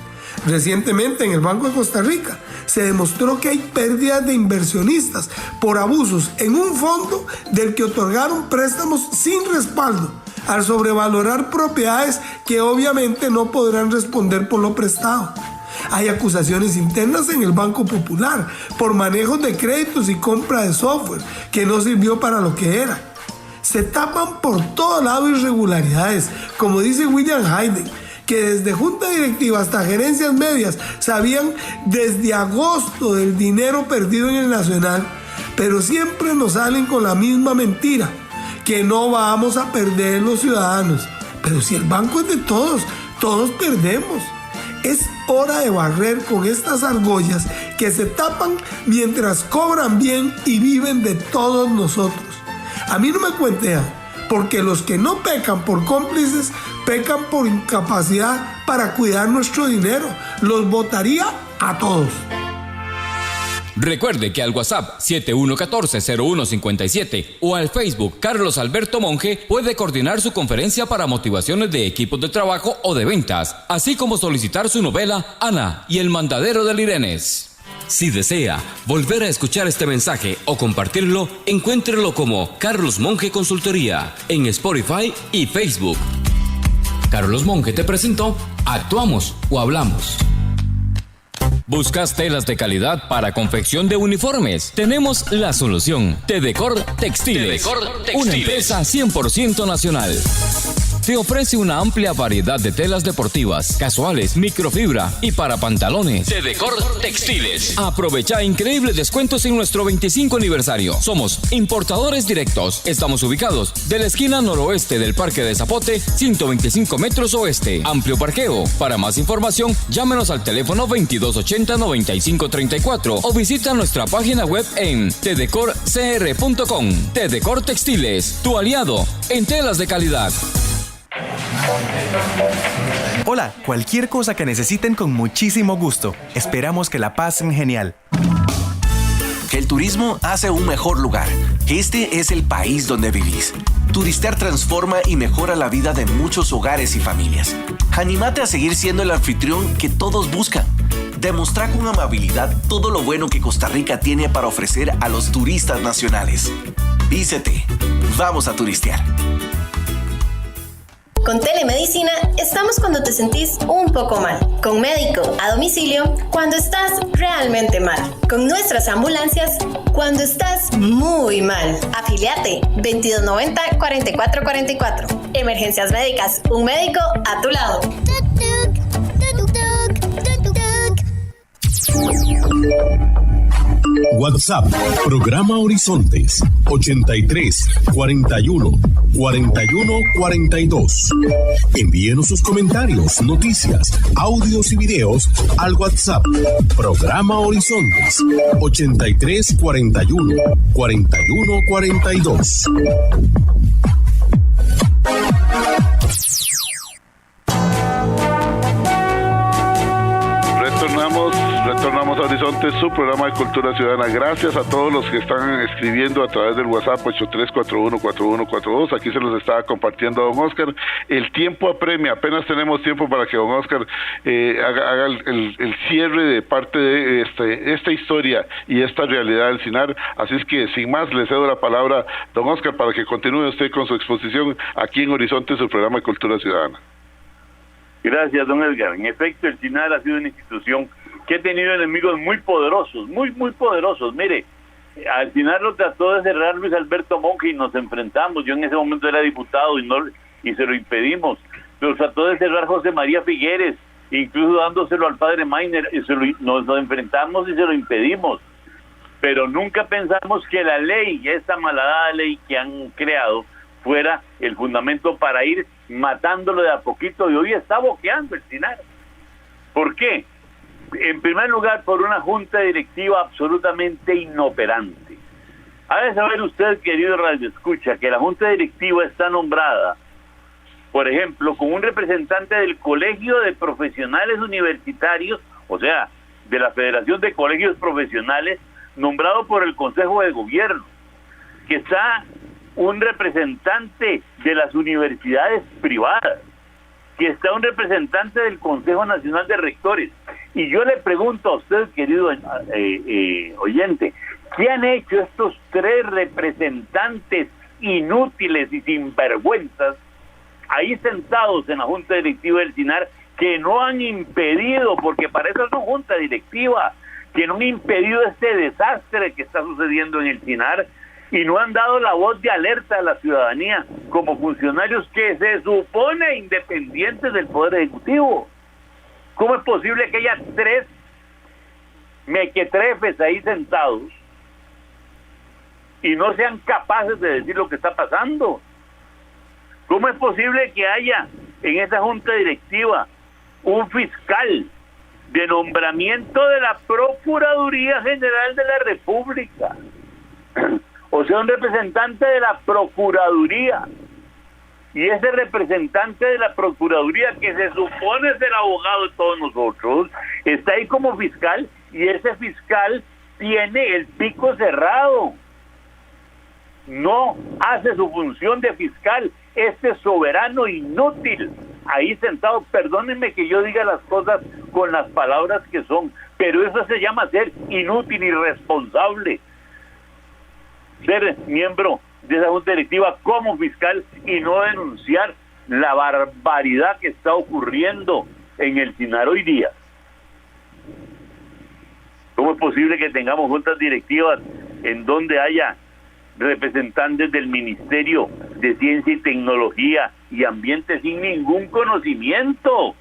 Recientemente en el Banco de Costa Rica se demostró que hay pérdidas de inversionistas por abusos en un fondo del que otorgaron préstamos sin respaldo al sobrevalorar propiedades que obviamente no podrán responder por lo prestado. Hay acusaciones internas en el Banco Popular por manejos de créditos y compra de software que no sirvió para lo que era. Se tapan por todo lado irregularidades, como dice William Hayden, que desde junta directiva hasta gerencias medias sabían desde agosto del dinero perdido en el Nacional, pero siempre nos salen con la misma mentira, que no vamos a perder los ciudadanos. Pero si el banco es de todos, todos perdemos. Es hora de barrer con estas argollas que se tapan mientras cobran bien y viven de todos nosotros. A mí no me cuentean, porque los que no pecan por cómplices, pecan por incapacidad para cuidar nuestro dinero. Los votaría a todos. Recuerde que al WhatsApp 7114-0157 o al Facebook Carlos Alberto Monge puede coordinar su conferencia para motivaciones de equipos de trabajo o de ventas, así como solicitar su novela Ana y el mandadero del Irenes. Si desea volver a escuchar este mensaje o compartirlo, encuéntrelo como Carlos Monge Consultoría en Spotify y Facebook. Carlos Monge te presentó Actuamos o Hablamos. ¿Buscas telas de calidad para confección de uniformes? Tenemos la solución. Tedecor Textiles, una empresa 100% nacional. Te ofrece una amplia variedad de telas deportivas, casuales, microfibra y para pantalones. Tedecor Textiles. Aprovecha increíbles descuentos en nuestro 25 aniversario. Somos importadores directos. Estamos ubicados de la esquina noroeste del Parque de Zapote, 125 metros oeste. Amplio parqueo. Para más información, llámenos al teléfono 2280-9534 o visita nuestra página web en tedecorcr.com. Tedecor Textiles, tu aliado en telas de calidad. Hola, cualquier cosa que necesiten con muchísimo gusto. Esperamos que la pasen genial. Que el turismo hace un mejor lugar. Este es el país donde vivís. Turistear transforma y mejora la vida de muchos hogares y familias. Anímate a seguir siendo el anfitrión que todos buscan. Demostra con amabilidad todo lo bueno que Costa Rica tiene para ofrecer a los turistas nacionales. Vícete. Vamos a turistear. Con Telemedicina estamos cuando te sentís un poco mal. Con médico a domicilio cuando estás realmente mal. Con nuestras ambulancias cuando estás muy mal. Afiliate 2290-4444. Emergencias médicas. Un médico a tu lado. WhatsApp, programa Horizontes, 83 41 41 42. Envíenos sus comentarios, noticias, audios y videos al WhatsApp, programa Horizontes, 83 41 41 42. Retornamos a Horizonte, su programa de Cultura Ciudadana. Gracias a todos los que están escribiendo a través del WhatsApp 83414142. Aquí se los estaba compartiendo a don Oscar. El tiempo apremia, apenas tenemos tiempo para que don Oscar haga el cierre de parte de esta historia y esta realidad del CINAR. Así es que sin más le cedo la palabra don Oscar para que continúe usted con su exposición aquí en Horizonte, su programa de Cultura Ciudadana. Gracias, don Edgar. En efecto, el CINAR ha sido una institución que ha tenido enemigos muy poderosos, muy poderosos. Mire, al final lo trató de cerrar Luis Alberto Monge y nos enfrentamos. Yo en ese momento era diputado y se lo impedimos. Lo trató de cerrar José María Figueres, incluso dándoselo al padre Mainer, nos enfrentamos y se lo impedimos. Pero nunca pensamos que la ley, esta malhadada ley que han creado, fuera el fundamento para ir matándolo de a poquito, y hoy está boqueando el SINAR. ¿Por qué? En primer lugar, por una junta directiva absolutamente inoperante. Ha de saber usted, querido radioescucha, que la junta directiva está nombrada, por ejemplo, con un representante del Colegio de Profesionales Universitarios, o sea, de la Federación de Colegios Profesionales, nombrado por el Consejo de Gobierno, que está un representante de las universidades privadas, que está un representante del Consejo Nacional de Rectores. Y yo le pregunto a usted, querido oyente, ¿qué han hecho estos tres representantes inútiles y sinvergüenzas ahí sentados en la junta directiva del SINAR, que no han impedido, porque para eso es una junta directiva, que no han impedido este desastre que está sucediendo en el SINAR, y no han dado la voz de alerta a la ciudadanía como funcionarios que se supone independientes del Poder Ejecutivo? ¿Cómo es posible que haya tres mequetrefes ahí sentados y no sean capaces de decir lo que está pasando? ¿Cómo es posible que haya en esa junta directiva un fiscal de nombramiento de la Procuraduría General de la República? O sea, un representante de la Procuraduría. Y ese representante de la Procuraduría, que se supone es el abogado de todos nosotros, está ahí como fiscal, y ese fiscal tiene el pico cerrado. No hace su función de fiscal, este soberano inútil, ahí sentado. Perdónenme que yo diga las cosas con las palabras que son, pero eso se llama ser inútil, irresponsable. Ser miembro de esa junta directiva como fiscal y no denunciar la barbaridad que está ocurriendo en el SINAR hoy día. ¿Cómo es posible que tengamos juntas directivas en donde haya representantes del Ministerio de Ciencia y Tecnología y Ambiente sin ningún conocimiento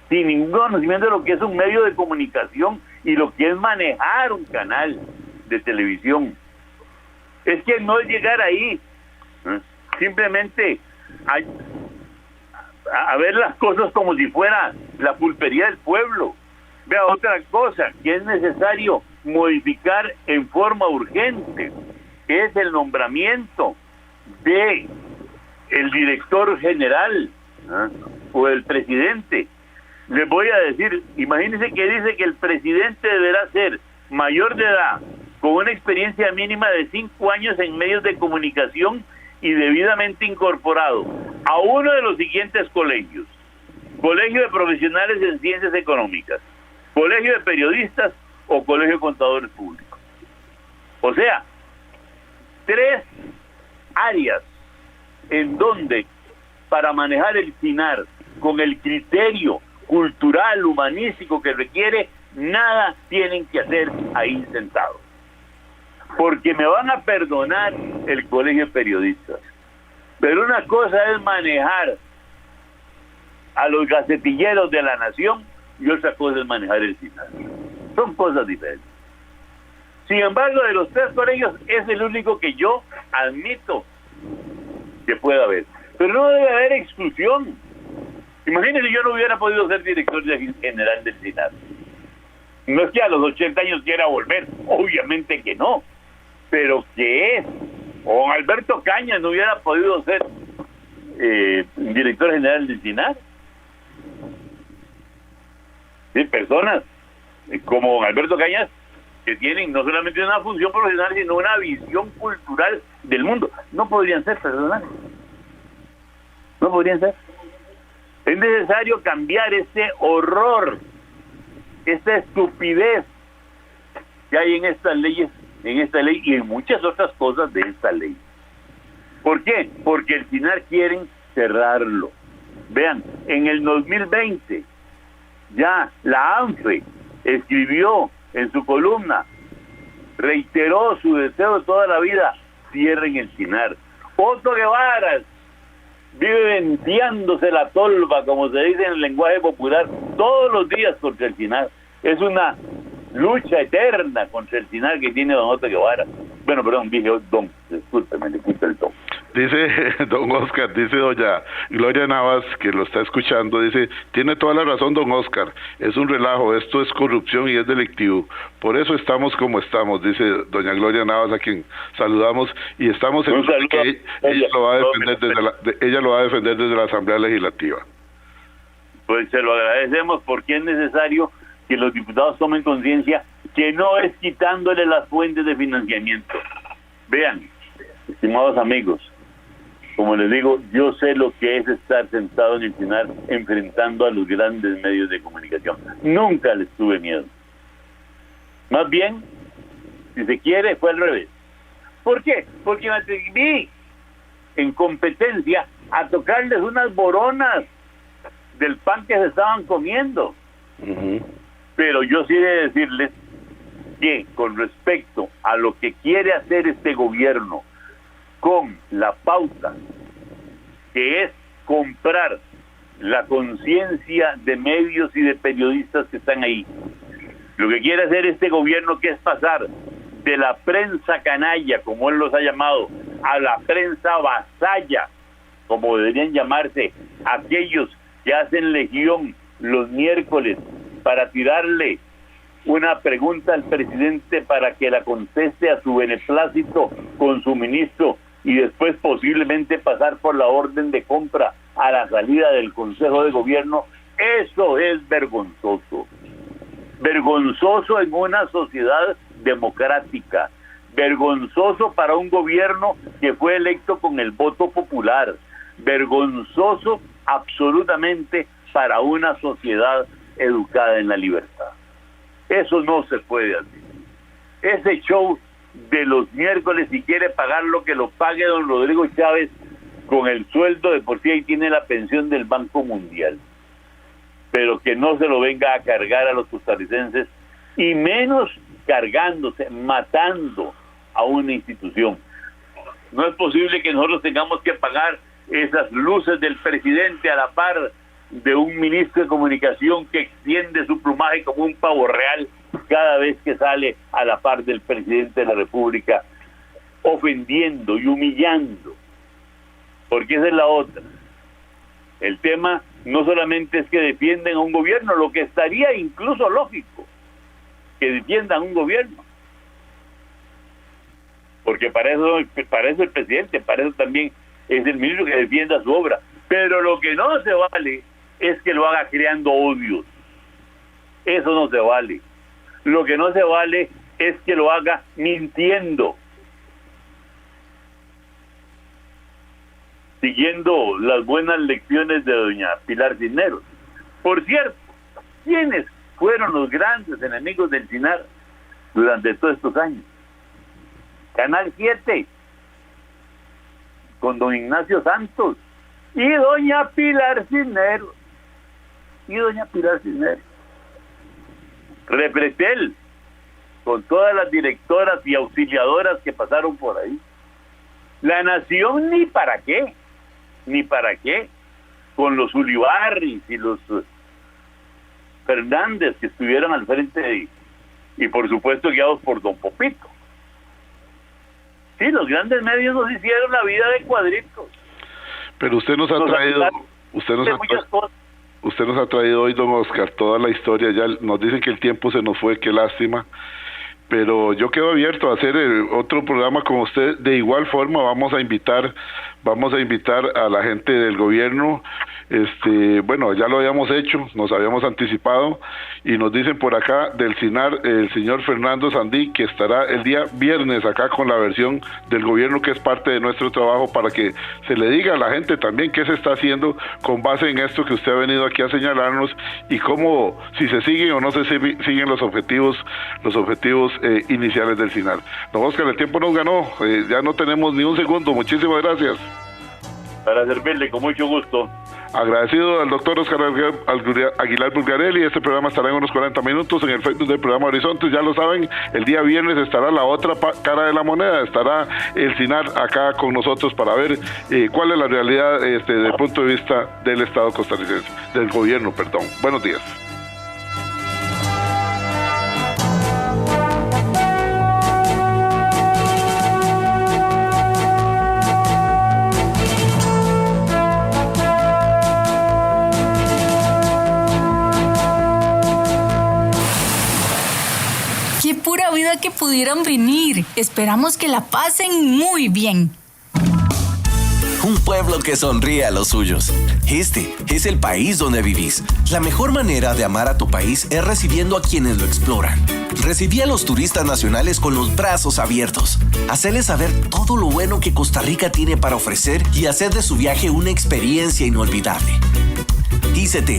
de lo que es un medio de comunicación y lo que es manejar un canal de televisión? Es que no es llegar ahí, simplemente a ver las cosas como si fuera la pulpería del pueblo. Vea, otra cosa que es necesario modificar en forma urgente es el nombramiento de el director general o el presidente. Les voy a decir, imagínense que dice que el presidente deberá ser mayor de edad, con una experiencia mínima de 5 años en medios de comunicación y debidamente incorporado a uno de los siguientes colegios: Colegio de Profesionales en Ciencias Económicas, Colegio de Periodistas o Colegio de Contadores Públicos. O sea, 3 áreas en donde para manejar el SINAR con el criterio cultural, humanístico que requiere, nada tienen que hacer ahí sentados. Porque me van a perdonar el Colegio de Periodistas, pero una cosa es manejar a los gacetilleros de la nación y otra cosa es manejar el SINAR. Son cosas diferentes. Sin embargo, de los 3 colegios es el único que yo admito que pueda haber, pero no debe haber exclusión. Imagínense, yo no hubiera podido ser director general del SINAR. No es que a los 80 años quiera volver, obviamente que no, pero que es, o Alberto Cañas no hubiera podido ser director general del SINAR. Sí, personas como Alberto Cañas que tienen no solamente una función profesional, sino una visión cultural del mundo, no podrían ser personales. No podrían ser. Es necesario cambiar este horror, esta estupidez que hay en estas leyes, en esta ley y en muchas otras cosas de esta ley. ¿Por qué? Porque el SINAR quieren cerrarlo. Vean, en el 2020 ya la ANFE escribió en su columna reiteró su deseo de toda la vida: cierren el Sinar. Otto Guevara vive venteándose la tolva, como se dice en el lenguaje popular, todos los días contra el Sinar. Es una lucha eterna contra el Sinar que tiene don Otto Guevara. Bueno, perdón, dije don, discúlpeme, le quito el don. Dice don Oscar, dice doña Gloria Navas, que lo está escuchando, dice: tiene toda la razón don Oscar, es un relajo, esto es corrupción y es delictivo, por eso estamos como estamos, dice doña Gloria Navas, a quien saludamos, y estamos seguros de que ella lo va a defender desde la Asamblea Legislativa. Pues se lo agradecemos, porque es necesario que los diputados tomen conciencia que no es quitándole las fuentes de financiamiento. Vean, estimados amigos, como les digo, yo sé lo que es estar sentado en el Sinar enfrentando a los grandes medios de comunicación. Nunca les tuve miedo. Más bien, si se quiere, fue al revés. ¿Por qué? Porque me atreví en competencia a tocarles unas boronas del pan que se estaban comiendo. Pero yo sí he de decirles que con respecto a lo que quiere hacer este gobierno con la pauta, que es comprar la conciencia de medios y de periodistas que están ahí, lo que quiere hacer este gobierno, que es pasar de la prensa canalla, como él los ha llamado, a la prensa vasalla, como deberían llamarse aquellos que hacen legión los miércoles para tirarle una pregunta al presidente para que la conteste a su beneplácito con su ministro, y después posiblemente pasar por la orden de compra a la salida del Consejo de Gobierno. Eso es vergonzoso. Vergonzoso en una sociedad democrática. Vergonzoso para un gobierno que fue electo con el voto popular. Vergonzoso absolutamente para una sociedad educada en la libertad. Eso no se puede hacer. Ese show de los miércoles, si quiere pagar lo que lo pague don Rodrigo Chávez con el sueldo de por sí, ahí tiene la pensión del Banco Mundial, pero que no se lo venga a cargar a los costarricenses, y menos cargándose, matando a una institución. No es posible que nosotros tengamos que pagar esas luces del presidente a la par de un ministro de comunicación que extiende su plumaje como un pavo real cada vez que sale a la par del presidente de la República, ofendiendo y humillando. Porque esa es la otra. El tema no solamente es que defienden a un gobierno, lo que estaría incluso lógico, que defiendan un gobierno. Porque para eso el presidente, para eso también es el ministro que defienda su obra. Pero lo que no se vale es que lo haga creando odios. Eso no se vale. Lo que no se vale es que lo haga mintiendo, siguiendo las buenas lecciones de doña Pilar Cisneros. Por cierto, ¿quiénes fueron los grandes enemigos del Sinar durante todos estos años? Canal 7, con don Ignacio Santos y doña Pilar Cisneros. Repretel, con todas las directoras y auxiliadoras que pasaron por ahí. La Nación, ni para qué, con los Ulibarris y los Fernández que estuvieron al frente y por supuesto guiados por don Popito. Sí, los grandes medios nos hicieron la vida de cuadritos. Pero usted nos ha traído hoy, don Oscar, toda la historia. Ya nos dicen que el tiempo se nos fue, qué lástima, pero yo quedo abierto a hacer otro programa con usted. De igual forma vamos a invitar a la gente del gobierno. Bueno, ya lo habíamos hecho, nos habíamos anticipado, y nos dicen por acá del Sinar el señor Fernando Sandí, que estará el día viernes acá con la versión del gobierno, que es parte de nuestro trabajo, para que se le diga a la gente también qué se está haciendo con base en esto que usted ha venido aquí a señalarnos, y cómo, si se siguen o no se siguen los objetivos iniciales del Sinar. Don Oscar, el tiempo nos ganó, ya no tenemos ni un segundo. Muchísimas gracias. Para servirle, con mucho gusto. Agradecido al doctor Oscar Aguilar Bulgarelli. Este programa estará en unos 40 minutos en el Facebook del programa Horizontes. Ya lo saben, el día viernes estará la otra cara de la moneda. Estará el CINAR acá con nosotros para ver cuál es la realidad desde el punto de vista del Estado costarricense, del gobierno, perdón. Buenos días. ¡Qué pura vida que pudieran venir! Esperamos que la pasen muy bien. Un pueblo que sonríe a los suyos. Este es el país donde vivís. La mejor manera de amar a tu país es recibiendo a quienes lo exploran. Recibí a los turistas nacionales con los brazos abiertos. Hacerles saber todo lo bueno que Costa Rica tiene para ofrecer y hacer de su viaje una experiencia inolvidable. ICT,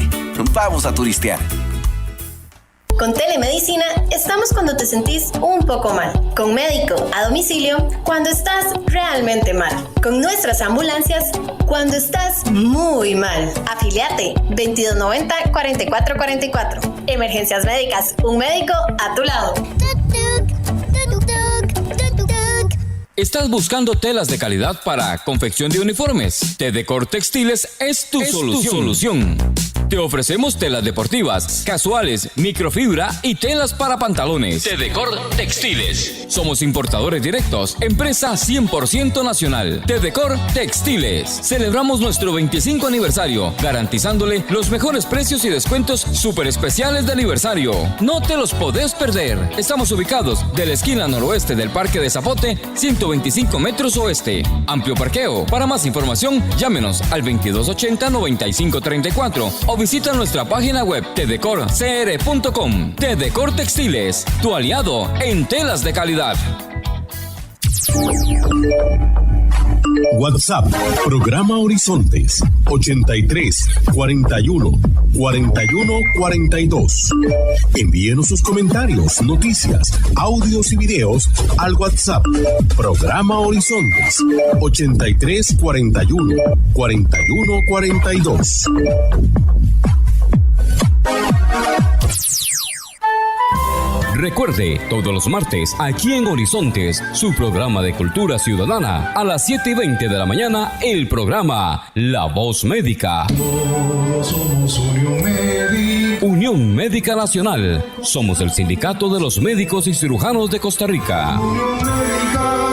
vamos a turistear. Con Telemedicina estamos cuando te sentís un poco mal. Con médico a domicilio cuando estás realmente mal. Con nuestras ambulancias cuando estás muy mal. Afiliate 2290-4444. Emergencias médicas, un médico a tu lado. ¿Estás buscando telas de calidad para confección de uniformes? Tedecor Textiles es tu solución. Te ofrecemos telas deportivas, casuales, microfibra y telas para pantalones. Tedecor Textiles. Somos importadores directos, empresa 100% nacional. Tedecor Textiles. Celebramos nuestro 25 aniversario, garantizándole los mejores precios y descuentos súper especiales de aniversario. No te los podés perder. Estamos ubicados de la esquina noroeste del Parque de Zapote, 125 metros oeste. Amplio parqueo. Para más información, llámenos al 2280-9534 o visita nuestra página web tedecorcr.com. Tedecor Textiles, tu aliado en telas de calidad. WhatsApp, programa Horizontes, 83 41 41 42. Envíenos sus comentarios, noticias, audios y videos al WhatsApp, programa Horizontes, 83 41 41 42. Recuerde, todos los martes, aquí en Horizontes, su programa de cultura ciudadana, a las 7:20 de la mañana, el programa La Voz Médica. Todos somos Unión Médica. Unión Médica Nacional. Somos el sindicato de los médicos y cirujanos de Costa Rica. Unión Médica.